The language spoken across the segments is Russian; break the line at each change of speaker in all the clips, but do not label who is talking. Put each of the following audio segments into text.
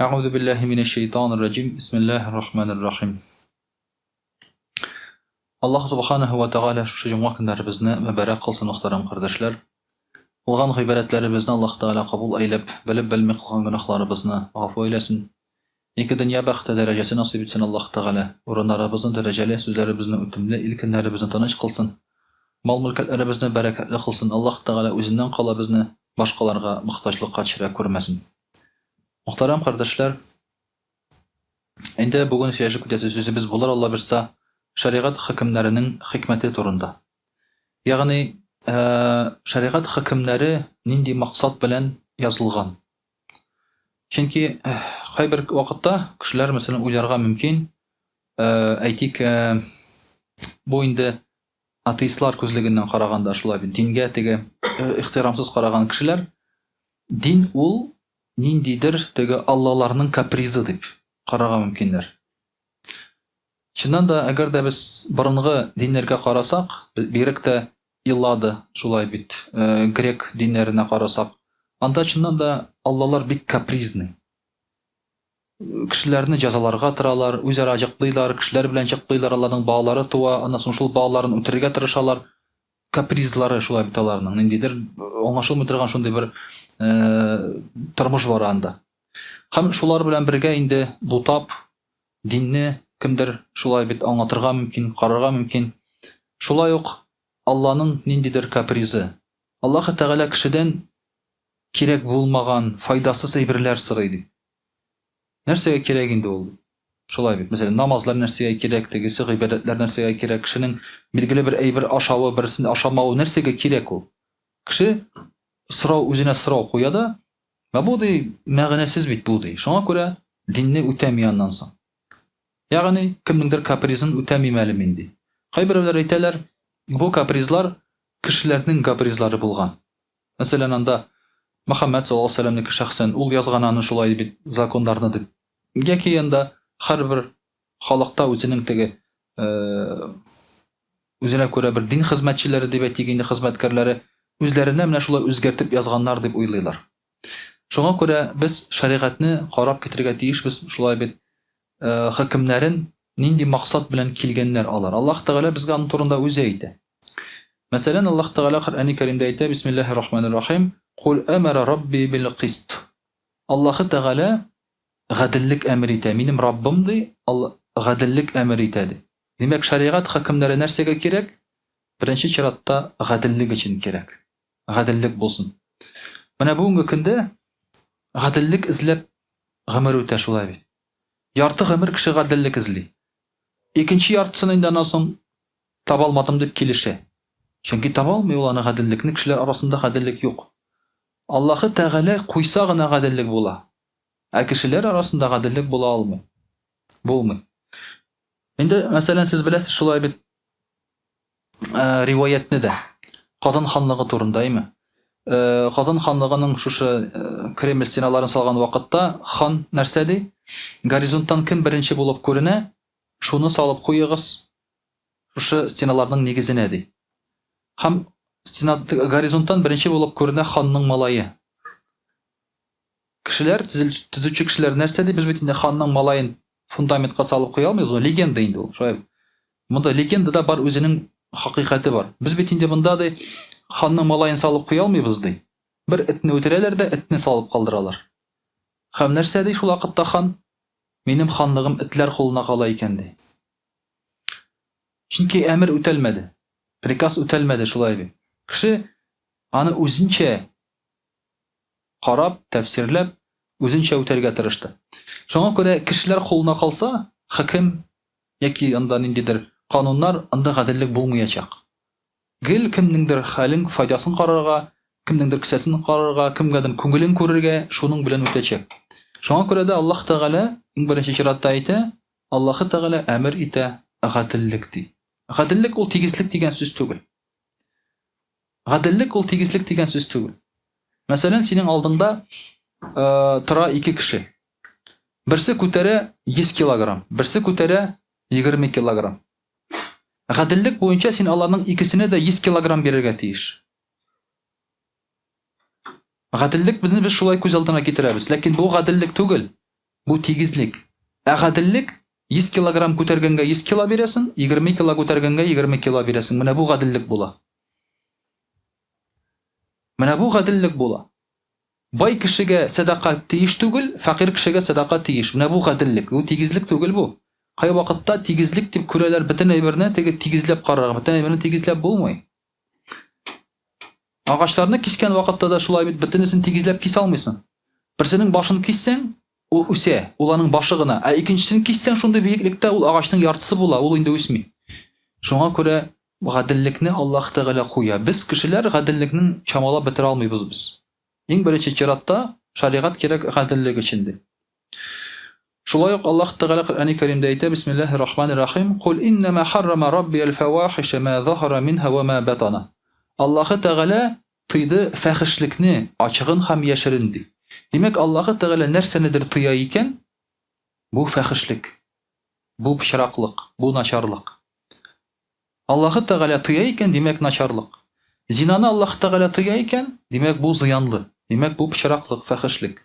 أعوذ بالله من الشيطان الرجيم بسم الله الرحمن الرحيم Allah subhanahu wa ta'ala şu cuma günlerimizni mübarek kılsın muhterem kardeşler. Kılgan gıybetlerimizni Allah Teala kabul eylep, bilip bilmey kılgan günahlarımızı affu eylesin. İki dünya baxtı derecesi nasip etsin Allah Teala. Orunlarımızın dereceli, sözlerimizin ötümlü, ilkinlerimizin tanış kılsın. Mal mülketlerimizni bereketli kılsın. Allah Teala özünden kala bizni başkalarına muhtaçlıkka çire görmesin. Muhterem kardeşler, endi bugün siyasi kütesi sözümüz bular Allah bilsa şeriat hükümlerinin hikmeti turunda. Yani şeriat hükümleri nindi maksat bilen yazılgan. Çünkü hay bir vakitte kişiler mesela uyarga mümkün. Aytik bu indi ateistlar közleginden karaganda şulay bir dinge tege ihtiramsız karagan kişiler din ul nindidir tege Allah'larının kaprizi dip karaga mümkünler. Çindan da eğer de biz barıngı dinlerge karasak, birek de illadı şulay bit Grek dinlerine karasak, anda çindan da Allah'lar bit kaprizni. Kişilerini cezalarga atıralar, üzeri acıklıylar, kişiler bilen acıklıylar, Allah'ın bağları tuva, anasın şul bağların ötürüge tırışalar, kaprizları şulay bitalarının. Nindidir, oңашыл müdürgan şunday bir tırmış var anda. Hem şular bilen birge indi butap, dinni, kimdir şulay bit anlatırga mümkün, kararga mümkün. Şulay yok Allah'ın nindidir kaprizi. Allah Teala kişiden kirek bulmagan, faydasız eybirler sıraydı. Nersege kirek indi oldu? Şulay bit. Mesela namazlar nersege kirek, tegisi gıybetler nersege kirek, kişinin bilgili bir eybir aşağı, birisini aşamağı nersege kirek ol. Kişi sırav, üzerine sırav koya da ve bu dey mağnesiz bit bu dey. Şuna göre dinni ütemiyanlansın. Yani kimnindir kaprizin ütemimeli mindi. Haybirler eyteler bu kaprizlar kişilerinin kaprizları bulgan. Mesela anda Muhammed sallallahu aleyhi ve sellem'deki şahsen ul yazgananı şulay bit zakonlarını dip. Geki yanda her bir halakta özünün tege özüne göre bir din hizmetçileri dip etiginde hizmetkarları özlerine mine şulay özgertip yazganlar dip uylaylar. Şuna göre biz şeriatni qarab ketirge tiyiş biz şulay bit hükümlerin nindi maksat bilen kilgenler alar. Allah Teala bizge anın turunda özü eydi. Mesela Allah Teala Kur'an-ı Kerim'de eydi Bismillahirrahmanirrahim Kul emere Rabbi bil qist. Allah Teala gadillik emrite. Benim Rabbimdi gadillik emritedi. Demek şeriat hükümleri nersege kirek? Birinci şaratta gadillik için kirek. Gadillik bulsun. Bana bugünkü günde gadillik izlep gımır öte şulay bit. Yartı ömür kişi gadillik izli. İkinci yartısını indan son tabalmadım deyip kilişe. Çünkü tabalmıyor olan gadillikni kişiler arasında gadillik yok. Allah'ı Teala kuysa gına gadillik bula. Kişiler arasında gadillik bula almıyor. Bulmuyor. Şimdi mesela siz bilesiz şulay bir rivayetini de Kazan Hanlığı turundayım. Kazan Hanlığının şu Kreml stinalarını salgan vakitte Han nersedi? Gorizonttan kim birinci bulup görüne, şunu salıp koyuyoruz, şu stinalarının negizine de. Hem gorizonttan birinci bulup görüne Han'nın malayı. Kişiler, tüzücü kişiler nersedi? Biz bitinde Han'nın malayın fundamentka salıp koya almıyoruz. O legenda indi o. Bunda legenda da var, özünün hakikati var. Biz bitinde bunda da Han'nın malayın salıp koya almıyoruz dey. Bir etini ötüreler de etini salıp kaldıralar. Hem nersedi şu vakitte Han? Benim hanlığım itler koluna kala ikendi. Çünkü emir ütelmedi. Prikaz ütelmedi şulay bir. Kişi anı özünçe qarab, tefsirlep, özünçe ütelge tırıştı. Şuna göre kişiler koluna kalsa, hakim yaki anda nindidir kanunlar anda gadillik bulmayacak. Gil kimnindir halin faydasını qararga, kimnindir kisesini qararga, kimgadir köngülün körürge, şunun bilen ütecek. Şuna göre de Allah Teala birinci şiratta ite Allah Teala emir ite gadillikti. Gadillik ol tigizlik degan söz tugul. Gadillik ol tigizlik degan söz tugul. Mesela senin aldığında tıra iki kişi. Birisi kötere 100 kilogram, birisi kötere 20 kilogram. Gadillik boyunca sen Allah'ın ikisine de 100 kilogram verirge tiyiş. Gadillik bizni biz şulay göz aldına getiremiz. Lakin bu gadillik tugul. Бу тигезлек. Гаделлек 100 килограмм күтәргәнгә 100 кило бирәсең, 20 кило күтәргәнгә 20 кило бирәсең. Менә бу гаделлек була. Менә бу гаделлек була. Бай кешегә садака тиеш түгел, фақир кешегә садака тиеш. Менә бу гаделлек. Бу тигезлек түгел бу. Кай вакытта тигезлек дип күрәләр, бөтен әйберне теге тигезләп карарга, бөтен әйберне тигезләп булмый. Агачларны кискән вакытта да шулай бит бөтенесен тигезләп кис алмыйсың. Берсенең башын киссәң, ул үсә, ул аның башы гына. Икенчесен киссәң, шундый биеклектә ул агачның яртысы була, ул инде үсми. Шуңа күрә гаделлекне Аллаһ Тәгалә куя. Без кешеләр гаделлекнең чамалап бетерә алмыйбыз без. Иң беренче чиратта шаригать кирәк гаделлек өчен. Шулай ук Аллаһ Тәгалә Коръәни Кәримдә әйтә: Бисмиллаһир-рахманир-рахим. Кул иннама харрама рабби аль-фавахиша ма захара минха ва ма батана. Аллаһ Тәгалә тыйды фәхишлекне, ачыгын һәм яшерен ди. Димәк, Аллаһ Тәгалә нәрсәнедер тыя икән, бу фәхишлек, бу пычраклык, бу начарлык. Аллаһ Тәгалә тыя икән, димәк начарлык. Зинаны Аллаһ Тәгалә тыя икән, димәк бу зыянлы, димәк бу пычраклык, фәхишлек.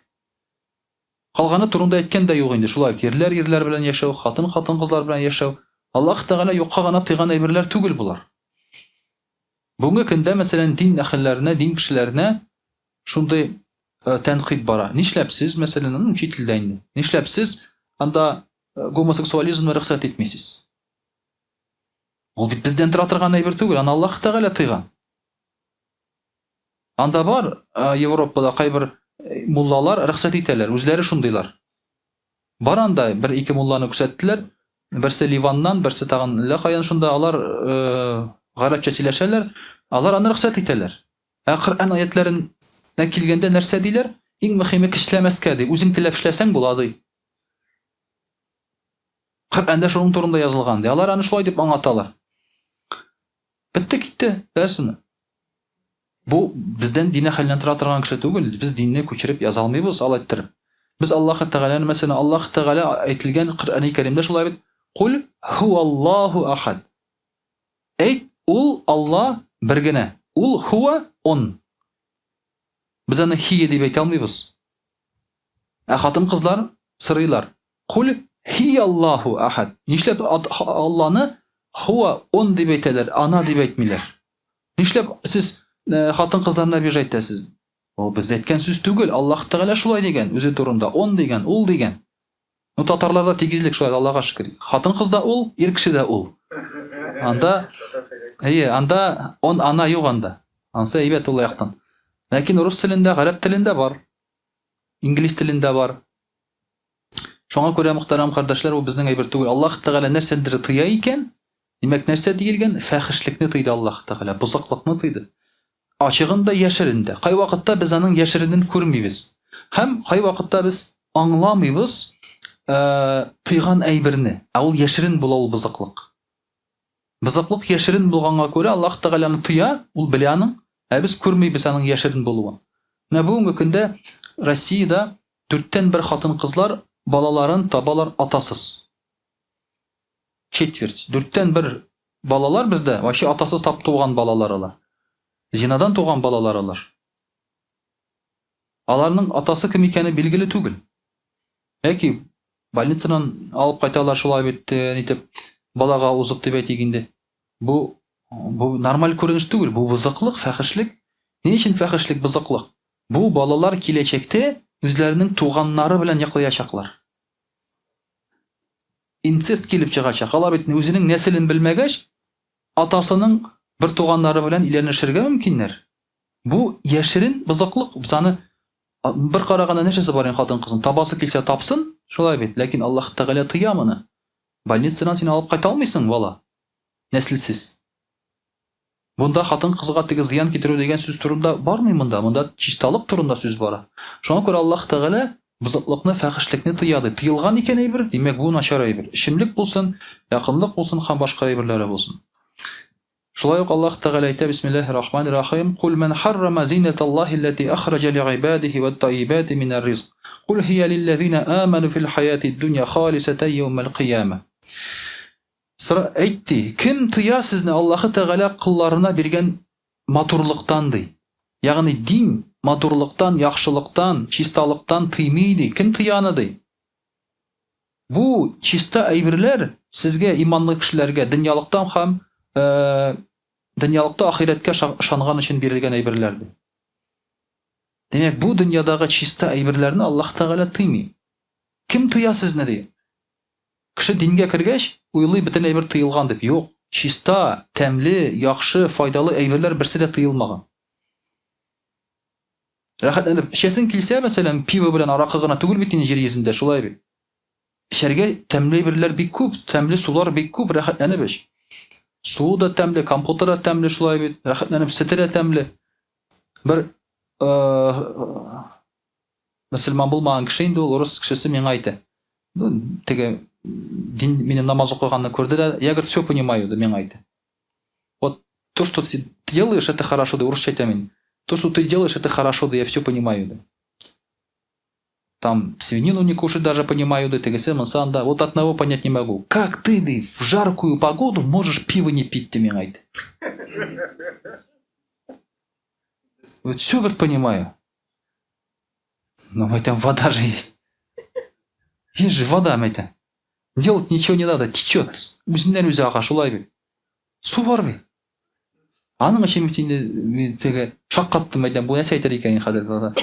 Калганы турында әйткән дә юк инде, шулай ерләр белән яшәү, хатын кызлар белән яшәү. Аллаһ Тәгалә юкка гына тыйган әйберләр түгел булар. Бүгенге көндә, мәсәлән, дин әһелләренә, дин кешеләренә шундый тәнкыйть бара. Нишләп сез, мәсәлән, чит илдә инде, нишләп сез анда гомосексуализмны рөхсәт итмисез? Ул бит бездән тора торган әйбер түгел, аны Аллаһ Тәгалә тыйган. Анда бар, Европада кайбер муллалар рөхсәт итәләр, үзләре шундыйлар. Бар анда бер-ике мулланы күрсәттеләр, берсе Ливаннан, берсе тагын ләкаян шунда, алар гарәпчә сөйләшәләр, алар аны рөхсәт итәләр. Коръән аятларын килгәндә нәрсә диләр? Иң мөһиме эшләмәскә ди, үзең теләп эшләсәң була ди. Коръәндә шуның турында язылган ди. Алар аны шулай дип аңлаталар. Битте китте, дәрсене. Бу бездән дин әһелләрен тора торган кеше түгел, без динне күчереп яза алмыйбыз, алай иттереп. Без Аллаһ Тәгаләне, мәсәлән, Аллаһ Тәгалә әйтелгән Коръәни Кәримдә шулай бит: "Кул хуаллаһу ахад." Әйт, ул Алла бер генә. Ул хуа он. Без аны хие дип әйтә алмыйбыз. Хатын кызлар сырыйлар: "Кул хияллаһу ахад." Нишләп Алланы хуа он дип әйтәләр, ана дип әйтмиләр? Нишләп сез хатын кызларына бир әйтәсез? Ул бездә әйткән сүз түгел, Аллаһ Тәгалә шулай дигән, үзе турында он дигән, ул дигән. Ну татарларда тигезлек шулай, Аллаһка шөкер. Хатын кызда ул, ир кешедә ул. Анда анда он ана юк анда. Ансы әйбәт ул яктан. Ләкин рус телендә, гарәп телендә бар. Инглиз телендә бар. Шуңа күрә, мөхтәрәм кардәшләр, ул безнең әйбер түгел. Аллаһ Тәгалә нәрсәдер тыя икән, димәк нәрсә диелгән? Фәхишлекне тыйды Аллаһ Тәгалә, бузыклыкны тыйды. Ачыгында, яшерендә. Кай вакытта без аның яшеренен күрмибез. Һәм кай вакытта без аңламыйбыз тыйган әйберне. Ул яшерен була, ул бузыклык. Бузыклык яшерен булганга күрә Аллаһ Тәгаләне тыя, ул белә аның, без күрмибез аның яшерен булуын. Менә бүгенге көндә Россиядә 4тән 1 хатын кызлар балаларын табалар атасыз. Четверть. 4тән 1 балалар бездә вообще атасыз тап туган балалар алар. Зинадан туган балалар алар. Аларның атасы кем икәне билгеле түгел. Яки больницадан алып кайталар шулай бит, нитеп балага узып дип әйтгәндә. Бу нормаль күренеш түгел, бу бузыклык, фәхишлек. Ни өчен фәхишлек, бузыклык? Бу балалар киләчәктә үзләренең туганнары белән яклаячаклар. Инцест килеп чыгачак. Алар бит үзенең нәселен белмәгәч, атасының бер туганнары белән иләнешергә мөмкиннәр. Бу яшерен бузыклык. Без аны бер караганда нәрсәсе бар ин хатын кызын табасы килсә тапсын, шулай бит. Ләкин Аллаһ Тәгалә тыя моны. Больницадан син алып кайта алмыйсың, бала. Нәселсез. Бунда хатын кызга теге зыян китерү дигән сүз турында бармый монда. Монда чисталык турында сүз бара. Шуңа күрә Аллаһ Тәгалә бузыклыкны, фәхишлекне тыяды. Тыелган икән әйбер, димәк бу начар әйбер. Ишемлек булсын, якынлык булсын, һәм башка әйберләре булсын. Шулай ук Аллаһ Тәгалә әйтә: Бисмиллаһир-рахманир-рахим. Кул ман харрама зинаталлаһи аллати ахраҗа ли'ибадиһи ват-таййибати минар-ризq. Кул хия лиллазина аману фил хаятид-дунья халисatan йаумал-қияма. Әйтти, кем тыя сезне Аллаһ Тәгалә кылларына биргән матурлыктан ди. Ягъни дин матурлыктан, яхшылыктан, чисталыктан тыймый ди. Кем тыяны ди? Бу чиста әйберләр сезгә иманлы кешеләргә дөньялыктан һәм дөньялыкта ахиретка ышанган өчен бирелгән әйберләрдер. Демәк, бу дөньядагы чиста әйберләрне Аллаһ Тәгалә тыймый. Кем тыя сезне ди? Кеше дингә кергәч, уйлый бөтен әйбер тыелган дип. Юк, чиста, тәмле, яхшы, файдалы әйберләр берсе дә тыелмаган. Рәхәтләнеп эчәсең килсә, мәсәлән, пиво белән аракы гына түгел бит инде җир йөзендә, шулай бит. Эчәргә тәмле әйберләр бик күп, тәмле сулар бик күп, рәхәтләнеп эч. Суы да тәмле, компоты да тәмле, шулай бит. Рәхәтләнеп сөте дә тәмле. Бер мөселман булмаган кеше инде ул урыс кешесе миңа әйтә. Теге дин минем намаз укыганны күрде дә, я говорит, всё понимаю, да миңа әйтә. Вот то, что ты делаешь, это хорошо, да урысча әйтәм мин. То, что ты делаешь, это хорошо, да я всё понимаю, да. Там свинину не кушать даже понимаю, да, тегесе, мансан, да. Вот одного понять не могу. Как ты, в жаркую погоду можешь пиво не пить, ты миңа әйтә. Вот все, говорит, понимаю. Но мы там вода же есть. Есть же вода, мәйтә. Делать ничего не надо, течет. Үзеннән үзе ага, шулай бит. Су бар бит. Аның өчен бит инде теге шаккатты мәйдан бу нәрсә әйтер икән хәзер.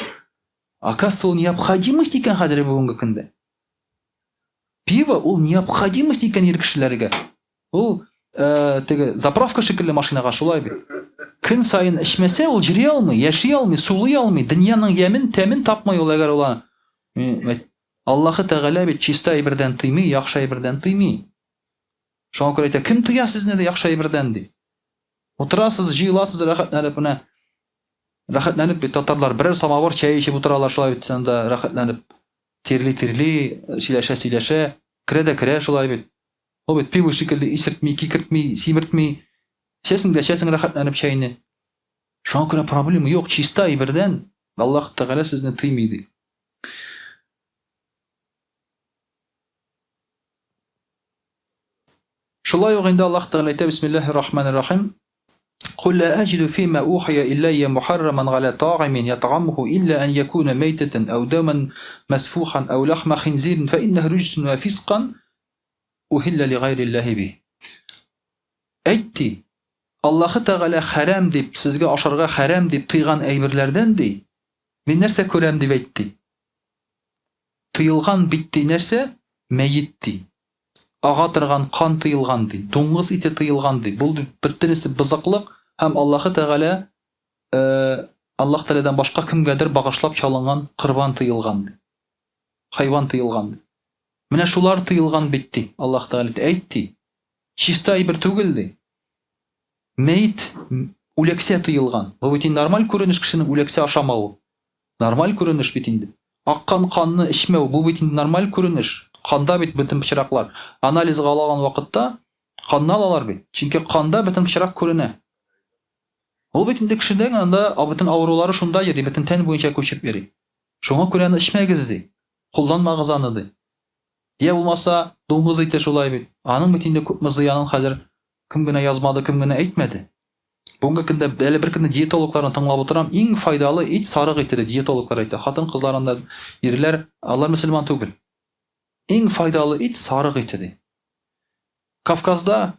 Оказывается, ул необходимость икән хәзер бүгенге көндә. Пиво ул необходимость икән ир кешеләргә. Ул теге заправка шикелле машинага шулай бит. Көн сайын эчмәсә, ул җыри алмый, яши алмый, сулый алмый, дөньяның ямын, тәмен тапмый ул әгәр ул. Аллаһы Тәгалә бит чиста әйбердән тыймый, яхшы әйбердән тыймый. Шуңа күрә әйтә, кем тыя сезне дә яхшы әйбердән ди. Утырасыз, җыеласыз, рәхәтләнеп менә. Рәхәтләнеп бит татарлар берәр самавыр чәй эчеп утыралар шулай бит, санда рәхәтләнеп тирли, сөйләшә, керә шулай бит. Ул бит пиво шикелле исертми, кикертми, симертми. Чәсең рәхәтләнеп чәйне. Шуңа күрә проблема юк, чиста әйбердән Аллаһ Тәгалә сезне тыймый ди. Шулай ук инде Аллаһ Тәгалә әйтә, бисмиллаһир-рахманир-рахим. قل لا أجد فيما أوحي إلي محرما على طاعم يطعمه إلا أن يكون ميتة أو دما مسفوحا أو لحم خنزير فإنه رجس وفسقا أهل لغير الله به. Әйтти, Аллаһы Тәгалә харам дип, сезгә ашарга харам дип тыйган әйберләрдән ди. Мин нәрсә күрәм дип әйтти. Тыйылган битти нәрсә? Мәйит ди. Ага торган кан тыйылган ди. Дуңгыз ите тыйылган ди. Бу бертенесе бызыклык һәм Аллаһы Тәгалә Аллаһ Тәгаләдән башка кемгәдер багышлап чалынган кырбан тыйылган ди. Хайван тыйылган ди. Менә шулар тыйылган битти. Аллаһ Тәгалә әйтти. Чиста әйбер түгел ди. Мәйит үләксә тыйылган. Бу бит нормаль күренеш кешенең үләксә ашамавы. Нормаль күренеш бит инде. Аккан канны эчмәү бу бит нормаль күренеш. Канда бит бөтен пычраклар. Анализга алган вакытта канны алалар бит. Чөнки канда бөтен пычрак күренә. Ул бит инде кешедән анда бөтен авырулары шунда йөри, бөтен тән буенча күчеп йөри. Шуңа күрә аны эчмәгез ди. Кулланмагыз аны ди. Я булмаса дуңгыз ите шулай бит. Аның бит инде күпме зыянын хәзер кем генә язмады, кем генә әйтмәде. Бүгенге көндә әле бер көнне диетологларны тыңлап утырам. Иң файдалы ит сарык ите ди диетологлар әйтә. Хатын кызларында ирләр, алар мөселман түгел. Иң файдалы ит сарык ите ди. Кавказда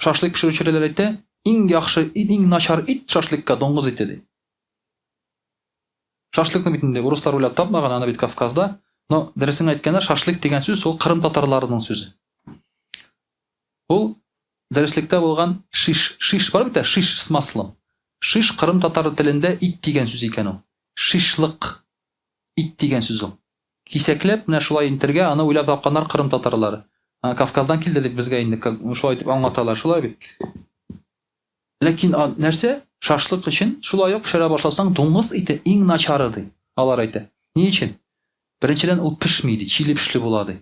шашлык пешерүчеләр әйтә, иң яхшы, иң начар ит шашлыкка дуңгыз ите ди. Шашлыкны бит инде урыслар уйлап тапмаган, аны бит Кавказда. Но дөресен әйткәндә, шашлык дигән сүз ул Кырым татарларының сүзе. Ул дәреслектә булган шиш бар бит, шиш с маслом. Шиш Кырым татары телендә ит дигән сүз икән ул. Шишлык ит дигән сүз ул. Кисәкләп менә шулай интергә аны уйлап тапканнар Кырым татарлары. Кавказдан килде дип безгә инде шулай дип аңлаталар, шулай бит. Ләкин нәрсә? Шашлык өчен шулай ук пешерә башласаң, дуңгыз ите иң начары ди. Алар әйтә. Ни өчен? Беренчедән ул пешми ди, чили пешле була ди.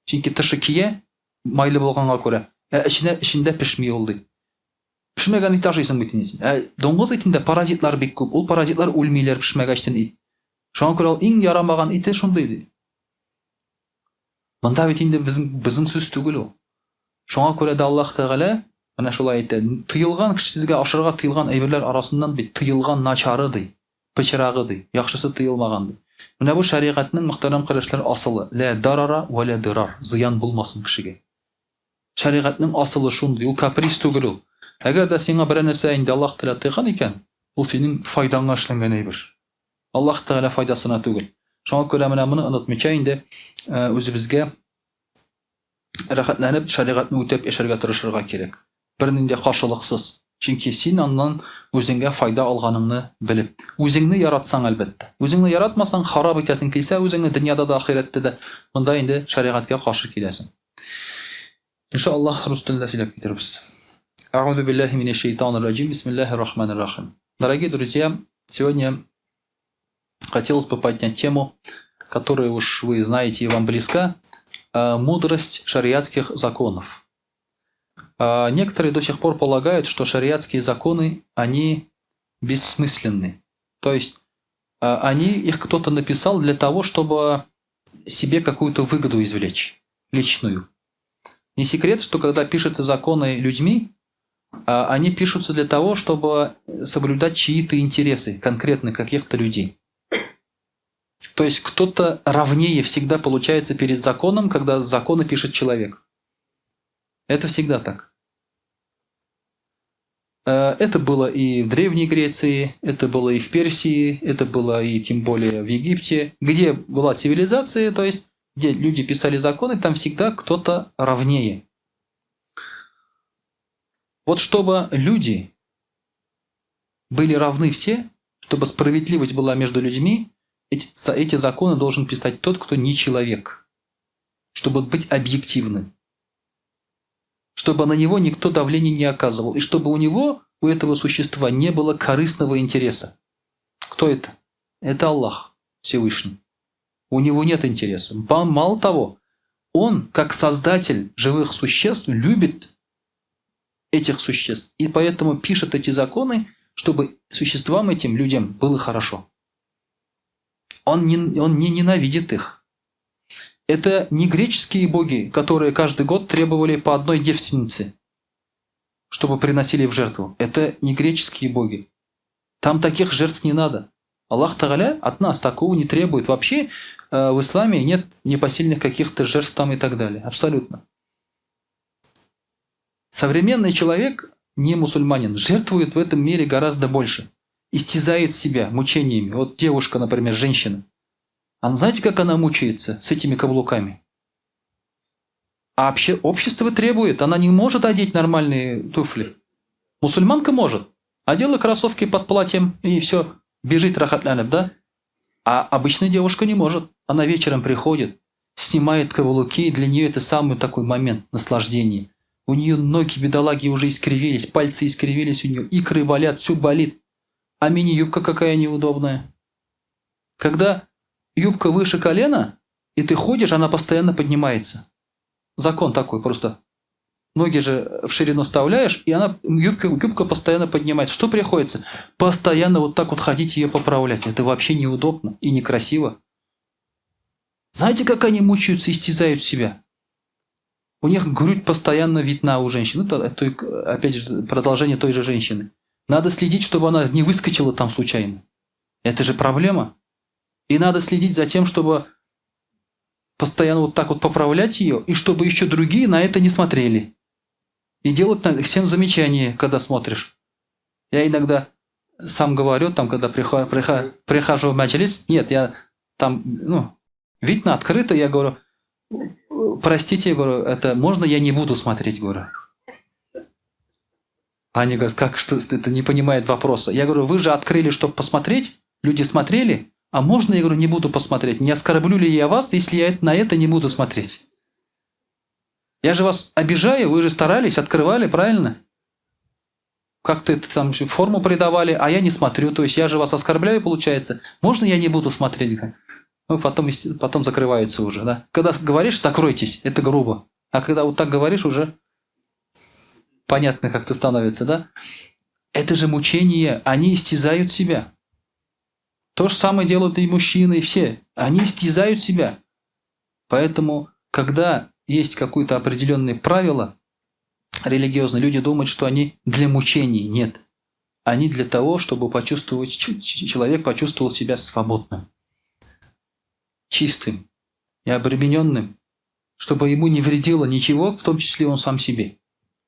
Чөнки тышы кие майлы булганга күрә. Эчендә пешми ул ди. Пешмәгән ит ашыйсың бит инде. Дуңгыз итендә паразитлар бик күп. Ул паразитлар үлмиләр пешмәгәчтен ит. Шуңа күрә ул иң ярамаган ите шундый ди. Монда бит инде безнең сүз түгел ул. Шуңа күрә дә Аллаһ Тәгалә менә шулай әйтә. Тыйылган кешегә ашарга тыйылган әйберләр арасыннан бит тыйылган начары ди. Пычрагы ди. Яхшысы тыйылмаган ди. Менә бу шариғатның мөхтәрәм карашлар асылы. Ла дарара ва ла дирар. Зыян булмасын кешегә. Шариғатның асылы шундый, ул каприз түгел ул. Әгәр дә сиңа бер нәрсә инде Аллаһ Тәгалә тыйган икән, ул синең файдаңа эшләнгән әйбер. Аллаһ Тәгалә файдасына түгел. Шуңа күрә менә моны онытмыйча инде үзебезгә рәхәтләнеп шариғатны үтәп яшәргә тырышырга кирәк. Бер нинди каршылыксыз. Чөнки син аннан үзеңгә файда алганыңны белеп, үзеңне яратсаң әлбәттә. Үзеңне яратмасаң, харап итәсең килсә, үзеңне дөньяда да ахиратта да монда инде шариғатка каршы киләсең. Иншаллах, рус телендә сөйләп китербез. А'удhu billahi минаш шайтанир раджим. Бисмиллахир рахманир рахим. Дорогие друзья, сегодня хотелось бы поднять тему, которую уж вы знаете и вам близка, мудрость шариатских законов. Некоторые до сих пор полагают, что шариатские законы, они бессмысленны. То есть их кто-то написал для того, чтобы себе какую-то выгоду извлечь, личную. Не секрет, что когда пишутся законы людьми, они пишутся для того, чтобы соблюдать чьи-то интересы, конкретно каких-то людей. То есть кто-то равнее всегда получается перед законом, когда законы пишет человек. Это всегда так. Это было и в Древней Греции, это было и в Персии, это было и тем более в Египте. Где была цивилизация, то есть где люди писали законы, там всегда кто-то равнее. Вот чтобы люди были равны все, чтобы справедливость была между людьми, эти законы должен писать тот, кто не человек. Чтобы быть объективным. Чтобы на него никто давления не оказывал. И чтобы у этого существа, не было корыстного интереса. Кто это? Это Аллах Всевышний. У него нет интереса. Мало того, он, как создатель живых существ, любит этих существ. И поэтому пишет эти законы, чтобы существам этим, людям, было хорошо. Он не ненавидит их. Это не греческие боги, которые каждый год требовали по одной девственнице, чтобы приносили в жертву. Это не греческие боги. Там таких жертв не надо. Аллах Тааля от нас такого не требует. Вообще в исламе нет непосильных каких-то жертв там и так далее. Абсолютно. Современный человек, не мусульманин, жертвует в этом мире гораздо больше. Истязает себя мучениями. Вот девушка, например, женщина. А знаете, как она мучается с этими каблуками? А вообще общество требует. Она не может одеть нормальные туфли. Мусульманка может. Одела кроссовки под платьем и все. Бежит рахатлянып, да? А обычная девушка не может. Она вечером приходит, снимает каблуки, и для нее это самый такой момент наслаждения. У нее ноги, бедолаги, уже искривились, пальцы искривились у нее, икры болят, все болит. А мини-юбка какая неудобная. Когда юбка выше колена, и ты ходишь, она постоянно поднимается. Закон такой просто. Ноги же в ширину вставляешь, и она, юбка постоянно поднимается. Что приходится? Постоянно вот так вот ходить и ее поправлять. Это вообще неудобно и некрасиво. Знаете, как они мучаются, истязают себя? У них грудь постоянно видна у женщин. Это опять же, продолжение той же женщины. Надо следить, чтобы она не выскочила там случайно. Это же проблема. И надо следить за тем, чтобы постоянно вот так вот поправлять ее, и чтобы еще другие на это не смотрели. И делать всем замечания, когда смотришь. Я иногда сам говорю, там, когда прихожу в маджлис, нет, я там, видно, открыто, я говорю, простите, я говорю, это можно я не буду смотреть, говорю. Они говорят, как, что это не понимает вопроса. Я говорю, вы же открыли, чтобы посмотреть, люди смотрели, а можно, я говорю, не буду посмотреть. Не оскорблю ли я вас, если я на это не буду смотреть? Я же вас обижаю, вы же старались, открывали, правильно? Как-то это там форму придавали, а я не смотрю. То есть я же вас оскорбляю, получается. Можно я не буду смотреть? Потом закрываются уже. Да? Когда говоришь, закройтесь, это грубо. А когда вот так говоришь, уже понятно как-то становится. Да? Это же мучение, они истязают себя. То же самое делают и мужчины, и все. Они истязают себя. Поэтому, когда есть какое-то определенное правило религиозное, люди думают, что они для мучений. Нет. Они для того, чтобы человек почувствовал себя свободным. чистым, необремененным, чтобы ему не вредило ничего, в том числе он сам себе.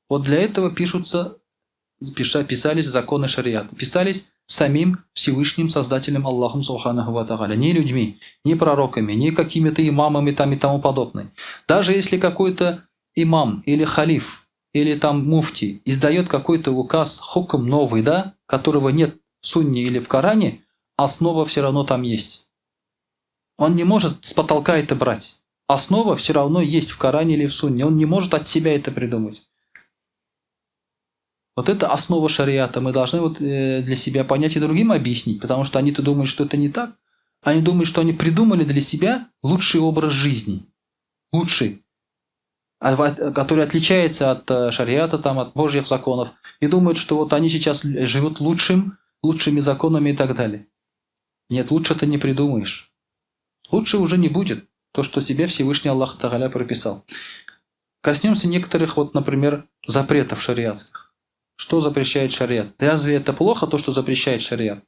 Вот для этого писались законы шариата. Писались самим Всевышним Создателем Аллахом Субханаху ва Тааля. Не людьми, не пророками, не какими-то имамами там и тому подобное. Даже если какой-то имам или халиф или там муфти издает какой-то указ, хукм новый, да, которого нет в сунне или в Коране, основа все равно там есть. Он не может с потолка это брать. Основа все равно есть в Коране или в сунне. Он не может от себя это придумать. Вот это основа шариата. Мы должны для себя понять и другим объяснить, потому что они-то думают, что это не так. Они думают, что они придумали для себя лучший образ жизни. Лучший. Который отличается от шариата, от божьих законов. И думают, что вот они сейчас живут лучшими законами и так далее. Нет, лучше ты не придумаешь. Лучше уже не будет то, что тебе Всевышний Аллах Тааля прописал. Коснемся некоторых, например, запретов шариатских. Что запрещает шариат? Разве это плохо, то, что запрещает шариат?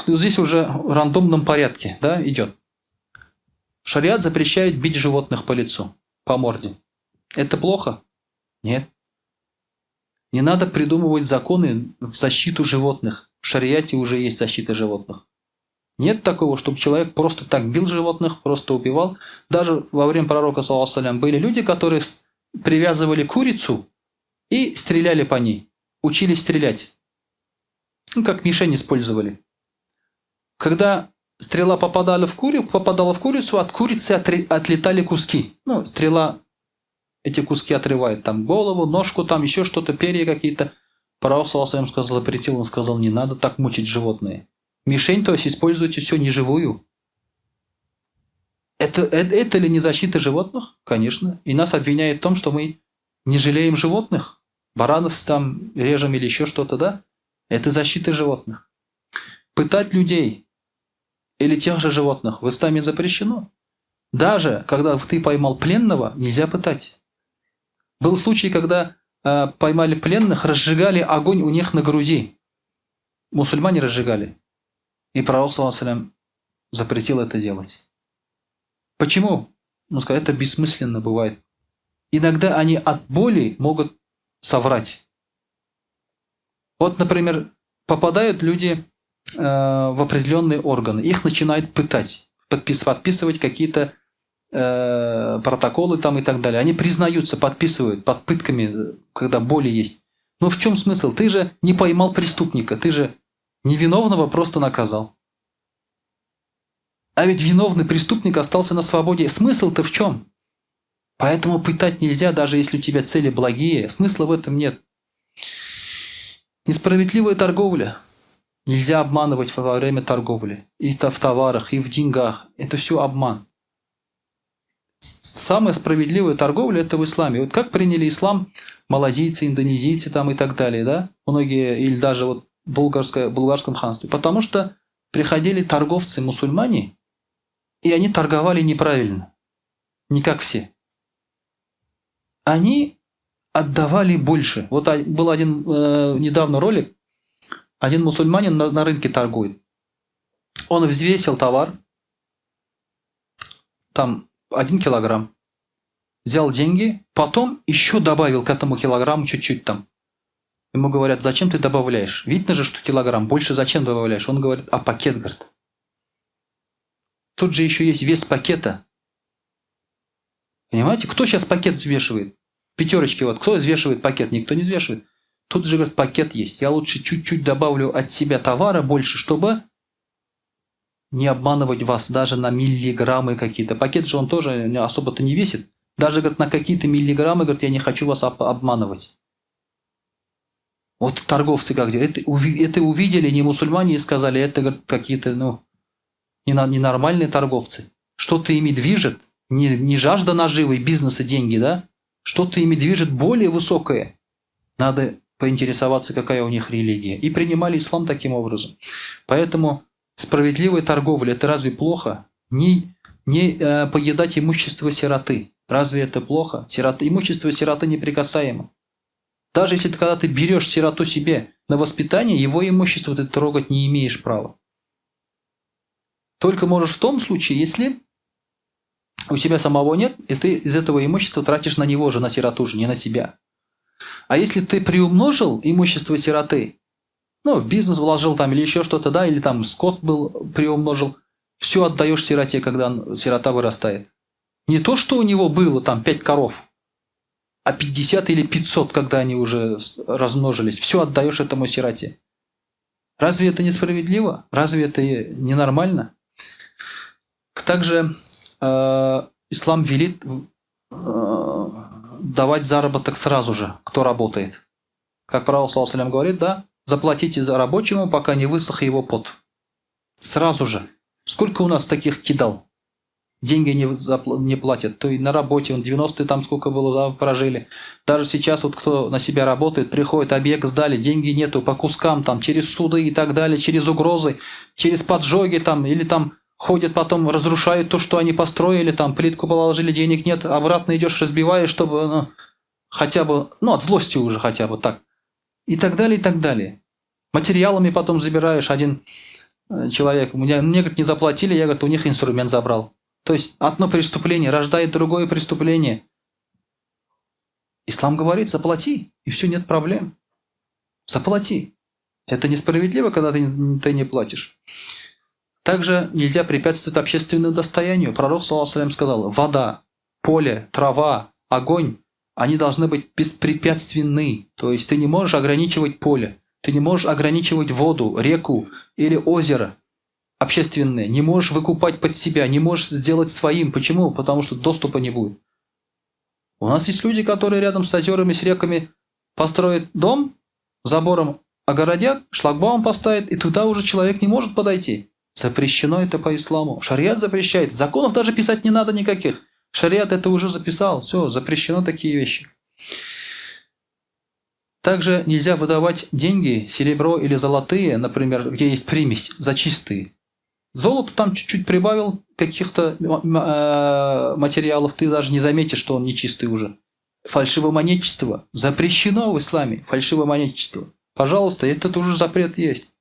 Здесь уже в рандомном порядке, да, идет. Шариат запрещает бить животных по лицу, по морде. Это плохо? Нет. Не надо придумывать законы в защиту животных. В шариате уже есть защита животных. Нет такого, чтобы человек просто так бил животных, просто убивал. Даже во время пророка, саллаллаху алейхи ва саллям, были люди, которые привязывали курицу и стреляли по ней. Учились стрелять. Как мишень использовали. Когда стрела попадала в курицу, от курицы отлетали куски. Стрела эти куски отрывает. Там голову, ножку, там еще что-то, перья какие-то. Пророк, саллаллаху алейхи ва саллям, запретил, он сказал, не надо так мучить животные. Мишень, то есть используйте все неживую. Это ли не защита животных? Конечно. И нас обвиняют в том, что мы не жалеем животных. Баранов там режем или еще что-то, да? Это защита животных. Пытать людей или тех же животных в исламе запрещено. Даже когда ты поймал пленного, нельзя пытать. Был случай, когда поймали пленных, разжигали огонь у них на груди. Мусульмане разжигали. И пророк, саллаллаху алейхи ва саллям, запретил это делать. Почему? Он сказал, это бессмысленно бывает. Иногда они от боли могут соврать. Например, попадают люди в определенные органы, их начинают пытать, подписывать какие-то протоколы там и так далее. Они признаются, подписывают под пытками, когда боли есть. Но в чем смысл? Ты же не поймал преступника, ты же невиновного просто наказал. А ведь виновный преступник остался на свободе. Смысл-то в чем? Поэтому пытать нельзя, даже если у тебя цели благие. Смысла в этом нет. Несправедливая торговля. Нельзя обманывать во время торговли. И в товарах, и в деньгах. Это все обман. Самая справедливая торговля – это в исламе. Как приняли ислам малазийцы, индонезийцы там и так далее, да? Многие, или даже в Булгарском ханстве. Потому что приходили торговцы-мусульмане, и они торговали неправильно. Не как все. Они отдавали больше. Был один недавно ролик, один мусульманин на рынке торгует. Он взвесил товар, там 1 килограмм, взял деньги, потом еще добавил к этому килограмму чуть-чуть там. Ему говорят, зачем ты добавляешь? Видно же, что килограмм, больше зачем добавляешь? Он говорит, а пакет, говорит. Тут же еще есть вес пакета. Понимаете, кто сейчас пакет взвешивает? Пятерочки, кто взвешивает пакет? Никто не взвешивает. Тут же, говорит, пакет есть. Я лучше чуть-чуть добавлю от себя товара больше, чтобы не обманывать вас даже на миллиграммы какие-то. Пакет же он тоже особо-то не весит. Даже, говорит, на какие-то миллиграммы, говорит, я не хочу вас обманывать. Вот торговцы как делают. Это увидели не мусульмане и сказали, это, говорит, какие-то, ненормальные торговцы. Что-то ими движет. Не жажда наживы, бизнеса, деньги, да? Что-то ими движет более высокое. Надо поинтересоваться, какая у них религия. И принимали ислам таким образом. Поэтому справедливая торговля – это разве плохо? Не поедать имущество сироты. Разве это плохо? Имущество сироты неприкасаемо. Даже если когда ты берешь сироту себе на воспитание, его имущество ты трогать не имеешь права. только можешь в том случае, если у тебя самого нет, и ты из этого имущества тратишь на него же, на сироту же, не на себя. А если ты приумножил имущество сироты, ну, в бизнес вложил там или еще что-то, да, или там скот был, приумножил, все отдаешь сироте, когда сирота вырастает. Не то, что у него было там 5 коров, а 50 или 500, когда они уже размножились. Все отдаешь этому сироте. Разве это несправедливо? Разве это ненормально? Также ислам велит давать заработок сразу же, кто работает. Как пророк саллаллаху алейхи ва саллям говорит, да, заплатите за рабочему, пока не высох его пот. Сразу же. Сколько у нас таких кидал? Деньги не платят. То и на работе, 90-е там сколько было, да, прожили. Даже сейчас вот кто на себя работает, приходит, объект сдали, деньги нету, по кускам, там, через суды и так далее, через угрозы, через поджоги там, или там ходят потом, разрушают то, что они построили, там, плитку положили, денег нет, обратно идешь, разбиваешь, чтобы, хотя бы, от злости уже хотя бы так. И так далее, и так далее. Материалами потом забираешь. Один человек, мне, говорит, не заплатили, я, говорит, у них инструмент забрал. То есть одно преступление рождает другое преступление. Ислам говорит, заплати, и все, нет проблем. Заплати. Это несправедливо, когда ты не платишь. Также нельзя препятствовать общественному достоянию. Пророк, саллаллаху алейхи ва саллям, сказал, вода, поле, трава, огонь, они должны быть беспрепятственны. То есть ты не можешь ограничивать поле, ты не можешь ограничивать воду, реку или озеро общественные, не можешь выкупать под себя, не можешь сделать своим. Почему? Потому что доступа не будет. У нас есть люди, которые рядом с озерами, с реками построят дом, забором огородят, шлагбаум поставят, и туда уже человек не может подойти. Запрещено это по исламу. Шариат запрещает. Законов даже писать не надо никаких. Шариат это уже записал. Все, запрещено такие вещи. Также нельзя выдавать деньги, серебро или золотые, например, где есть примесь, за чистые. Золото там чуть-чуть прибавил каких-то материалов, ты даже не заметишь, что он нечистый уже. Фальшивомонетчество запрещено в исламе. Фальшивомонетчество. Пожалуйста, этот уже запрет есть.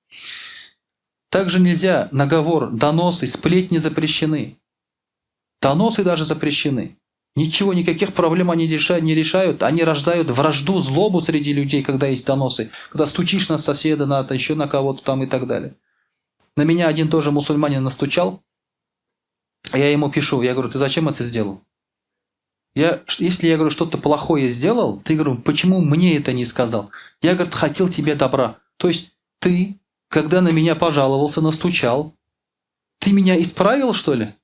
Также нельзя наговор, доносы, сплетни запрещены. Доносы даже запрещены. Ничего, никаких проблем они не решают. Они рождают вражду, злобу среди людей, когда есть доносы. Когда стучишь на соседа, еще на кого-то там и так далее. На меня один тоже мусульманин настучал. Я ему пишу, я говорю, ты зачем это сделал? Если я говорю, что-то плохое сделал, ты говорю, почему мне это не сказал? Я, говорит, хотел тебе добра. То есть ты, когда на меня пожаловался, настучал, ты меня исправил, что ли?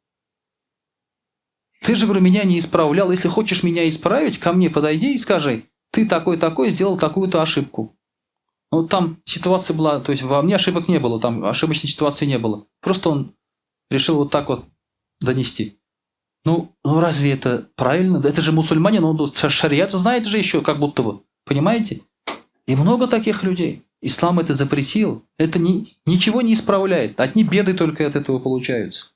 Ты же, говорю, меня не исправлял. Если хочешь меня исправить, ко мне подойди и скажи, ты такой-такой сделал такую-то ошибку. Ну, там ситуация была, то есть во мне ошибок не было, там ошибочной ситуации не было. Просто он решил вот так вот донести. Ну разве это правильно? Это же мусульманин, он шариат знает же еще, как будто бы. Понимаете? И много таких людей. Ислам это запретил. Это ничего не исправляет. Одни беды только от этого получаются.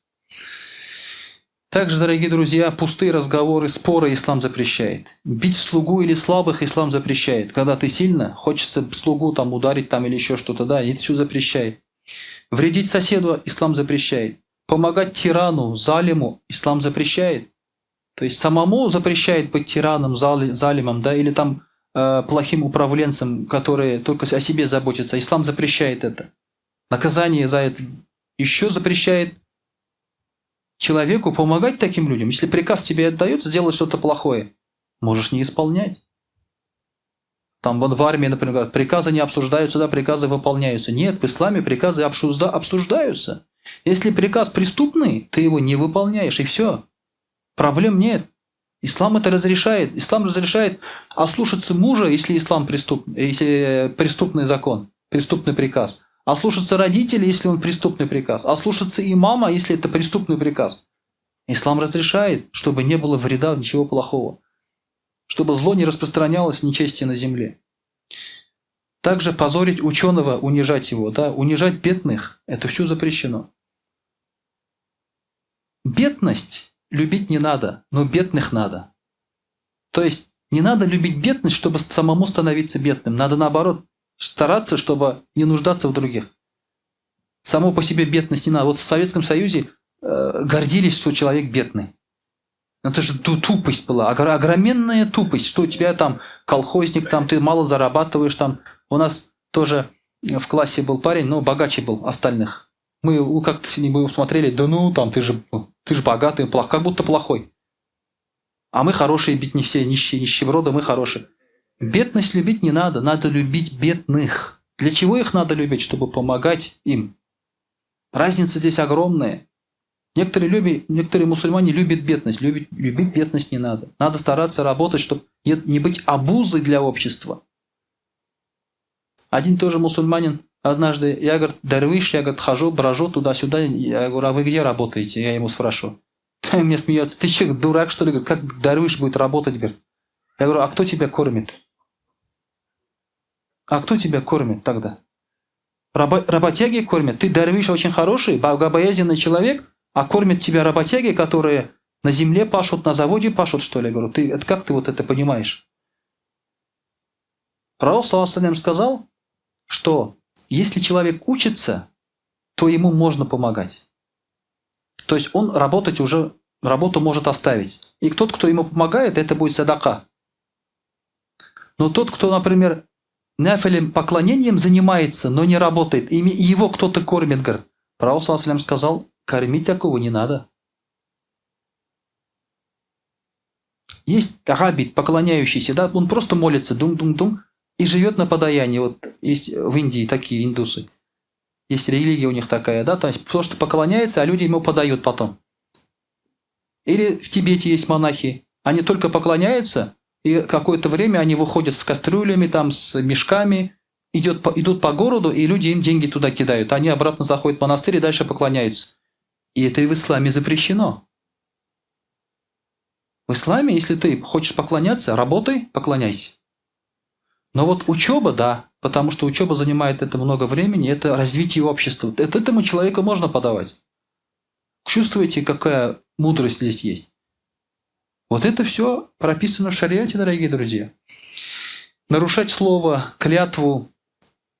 Также, дорогие друзья, пустые разговоры, споры ислам запрещает. Бить слугу или слабых ислам запрещает. Когда ты сильно, хочется слугу там ударить там или еще что-то, да, это все запрещает. Вредить соседу ислам запрещает. Помогать тирану, залиму ислам запрещает. То есть самому запрещает быть тираном, залимом, да, или там плохим управленцем, которые только о себе заботятся. Ислам запрещает это. Наказание за это еще запрещает человеку помогать таким людям. Если приказ тебе отдают сделать что-то плохое, можешь не исполнять. Там в армии, например, приказы не обсуждаются, да, приказы выполняются. Нет, в исламе приказы обсуждаются. Если приказ преступный, ты его не выполняешь, и все. Проблем нет. Ислам это разрешает. Ислам разрешает ослушаться мужа, если если преступный закон, преступный приказ. Ослушаться родителей, если он преступный приказ. Ослушаться имама, если это преступный приказ. Ислам разрешает, чтобы не было вреда, ничего плохого. Чтобы зло не распространялось нечестие на земле. Также позорить ученого, унижать его, да, унижать бедных, это все запрещено. Бедность любить не надо, но бедных надо. То есть не надо любить бедность, чтобы самому становиться бедным. Надо наоборот стараться, чтобы не нуждаться в других. Само по себе бедность не надо. Вот в Советском Союзе гордились, что человек бедный. Это же тупость была, огроменная тупость, что у тебя там колхозник, там ты мало зарабатываешь. Там. У нас тоже в классе был парень, но богаче был остальных. Мы как-то с ним смотрели, да ну там ты же богатый, как будто плохой. А мы хорошие, ведь не все нищеброды, мы хорошие. Бедность любить не надо, надо любить бедных. Для чего их надо любить? Чтобы помогать им. Разница здесь огромная. Некоторые мусульмане любят бедность. Любить бедность не надо. Надо стараться работать, чтобы не быть обузой для общества. Один тоже мусульманин, однажды, я, говорит, дарвиш, я, говорит, хожу, брожу туда-сюда. Я говорю, а вы где работаете? Я ему спрашиваю. Мне смеется. Ты что, дурак, что ли? Говорит, как дарвиш будет работать? Говорит. Я говорю, а кто тебя кормит? А кто тебя кормит тогда? Работяги кормят. Ты дарвиш очень хороший, богобоязненный человек, а кормят тебя работяги, которые на земле пашут, на заводе пашут, что ли? Я говорю, как ты вот это понимаешь? Пророк, саллаллаху алейхи ва саллям, сказал, что если человек учится, то ему можно помогать. То есть он работу может оставить. И тот, кто ему помогает, это будет садака. Но тот, кто, например, нафилем, поклонением занимается, но не работает, и его кто-то кормит, говорит, пророк, саллаллаху алейхи ва саллям, сказал, кормить такого не надо. Есть габит, поклоняющийся, да, он просто молится, дум-дум-дум, и живет на подаянии. Вот есть в Индии такие индусы. Есть религия у них такая, да, то есть просто поклоняется, а люди ему подают потом. Или в Тибете есть монахи, они только поклоняются, и какое-то время они выходят с кастрюлями, там, с мешками, идут по городу, и люди им деньги туда кидают. Они обратно заходят в монастырь и дальше поклоняются. И это и в исламе запрещено. В исламе, если ты хочешь поклоняться, работай, поклоняйся. Но вот учеба, да, потому что учеба занимает это много времени, это развитие общества. Этому человеку можно подавать. Чувствуете, какая мудрость здесь есть? Вот это все прописано в шариате, дорогие друзья. Нарушать слово, клятву,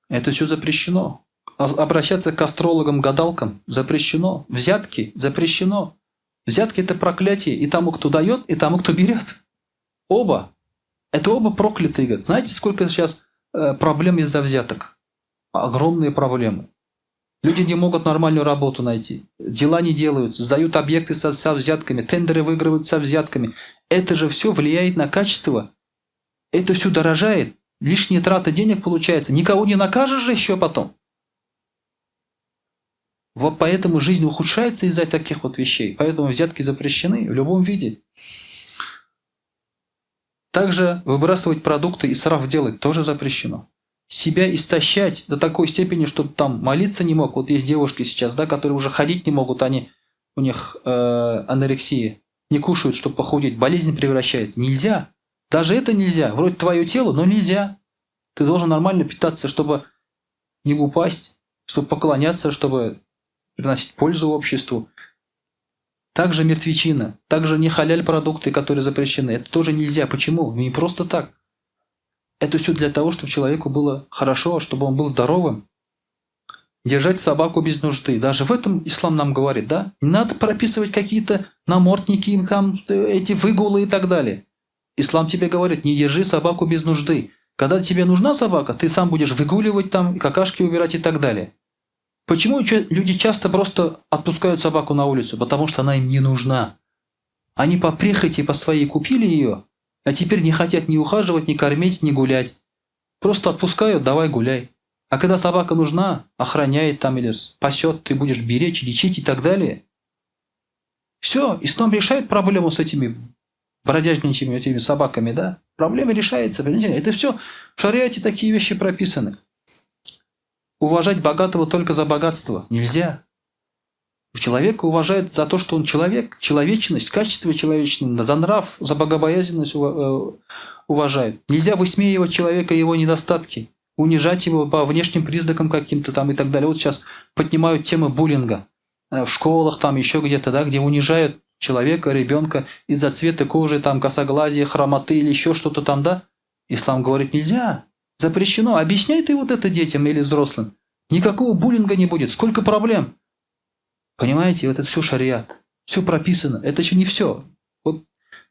это все запрещено. Обращаться к астрологам, гадалкам запрещено. Взятки запрещено. Взятки – это проклятие и тому, кто дает, и тому, кто берет. Оба. Это оба проклятые. Говорят. Знаете, сколько сейчас проблем из-за взяток? Огромные проблемы. Люди не могут нормальную работу найти. Дела не делаются. Сдают объекты со взятками. Тендеры выигрывают со взятками. Это же все влияет на качество. Это все дорожает. Лишние траты денег получается. Никого не накажешь же еще потом. Вот поэтому жизнь ухудшается из-за таких вот вещей. Поэтому взятки запрещены в любом виде. Также выбрасывать продукты и исраф делать тоже запрещено. Себя истощать до такой степени, что там молиться не мог. Вот есть девушки сейчас, да, которые уже ходить не могут, у них анорексия. Не кушают, чтобы похудеть. Болезнь превращается. Нельзя. Даже это нельзя. Вроде твое тело, но нельзя. Ты должен нормально питаться, чтобы не упасть, чтобы поклоняться, чтобы приносить пользу обществу. Также мертвечина, также не халяль продукты, которые запрещены. Это тоже нельзя. Почему? Не просто так. Это все для того, чтобы человеку было хорошо, чтобы он был здоровым. Держать собаку без нужды. Даже в этом ислам нам говорит, да? Не надо прописывать какие-то намордники, там, эти выгулы и так далее. Ислам тебе говорит, не держи собаку без нужды. Когда тебе нужна собака, ты сам будешь выгуливать там, какашки убирать и так далее. Почему люди часто просто отпускают собаку на улицу? Потому что она им не нужна. Они по прихоти, по своей купили ее, а теперь не хотят ни ухаживать, ни кормить, ни гулять. Просто отпускают, давай гуляй. А когда собака нужна, охраняет там или спасет, ты будешь беречь, лечить и так далее. Все, ислам решает проблему с этими бродяжничьими этими собаками, да? Проблема решается, понимаете? Это все в шариате такие вещи прописаны. Уважать богатого только за богатство нельзя. Человека уважают за то, что он человек, человечность, качество человечности, за нрав, за богобоязненность уважают. Нельзя высмеивать человека и его недостатки, унижать его по внешним признакам каким-то там и так далее. Вот сейчас поднимают тему буллинга в школах, там еще где-то, да, где унижают человека, ребенка из-за цвета кожи, там, косоглазия, хромоты или еще что-то там, да. Ислам говорит, нельзя. Запрещено. Объясняй ты вот это детям или взрослым. Никакого буллинга не будет. Сколько проблем? Понимаете, вот это все шариат. Все прописано. Это еще не все. Вот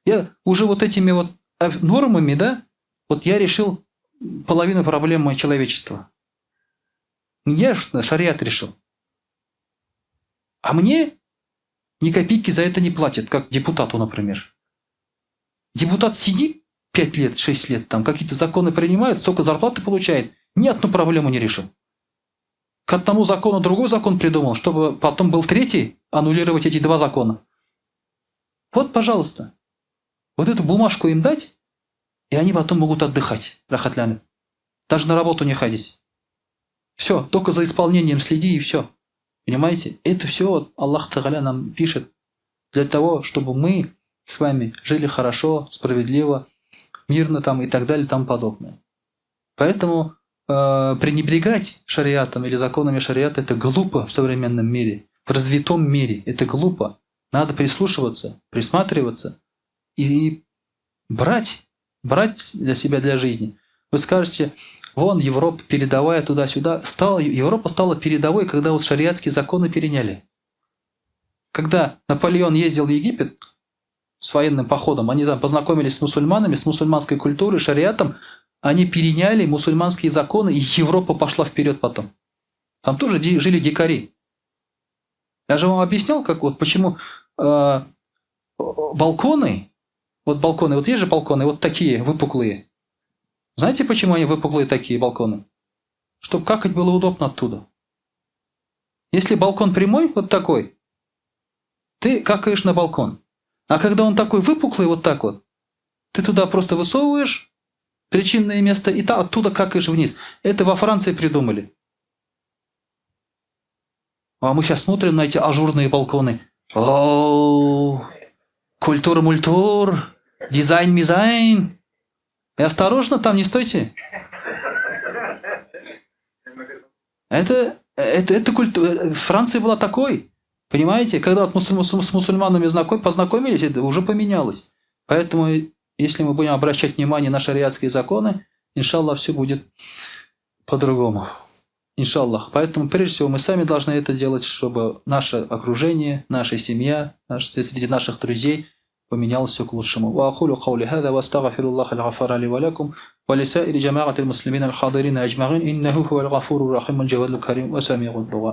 я уже вот этими вот нормами, да, вот я решил половину проблем человечества. Я шариат решил. А мне ни копейки за это не платят, как депутату, например. Депутат сидит 5 лет, 6 лет, там какие-то законы принимает, столько зарплаты получает, ни одну проблему не решил. К одному закону другой закон придумал, чтобы потом был третий, аннулировать эти 2 закона. Вот, пожалуйста, вот эту бумажку им дать, и они потом могут отдыхать, рахатляны. Даже на работу не ходить. Все, только за исполнением следи и все. Понимаете? Это все Аллах Тааля нам пишет для того, чтобы мы с вами жили хорошо, справедливо, мирно там и так далее и тому подобное. Поэтому пренебрегать шариатом или законами шариата это глупо в современном мире, в развитом мире. Это глупо. Надо прислушиваться, присматриваться и брать для себя, для жизни. Вы скажете, вон Европа передовая туда-сюда. Европа стала передовой, когда вот шариатские законы переняли. Когда Наполеон ездил в Египет с военным походом, они там познакомились с мусульманами, с мусульманской культурой, шариатом, они переняли мусульманские законы, и Европа пошла вперед потом. Там тоже жили дикари. Я же вам объяснял, как вот почему балконы, вот есть же балконы, вот такие выпуклые. Знаете, почему они выпуклые такие балконы? Чтобы какать было удобно оттуда. Если балкон прямой, вот такой, ты какаешь на балкон. А когда он такой выпуклый, вот так вот, ты туда просто высовываешь причинное место и оттуда какаешь вниз. Это во Франции придумали. А мы сейчас смотрим на эти ажурные балконы. О, культура-мультур, дизайн-мизайн. И осторожно, там не стойте. Это культура. Франция была такой. Понимаете? Когда вот с мусульманами познакомились, это уже поменялось. Поэтому, если мы будем обращать внимание на шариатские законы, иншаллах, все будет по-другому. Иншаллах. Поэтому, прежде всего, мы сами должны это делать, чтобы наше окружение, наша семья, среди наших друзей поменялось все к лучшему. وأقول قولي هذا وأستغفر الله الغفار لي ولكم ولسائر جماعة المسلمين الحاضرين أجمعين إنه هو الغفور الرحيم الجواد الكريم وسميع الدعاء.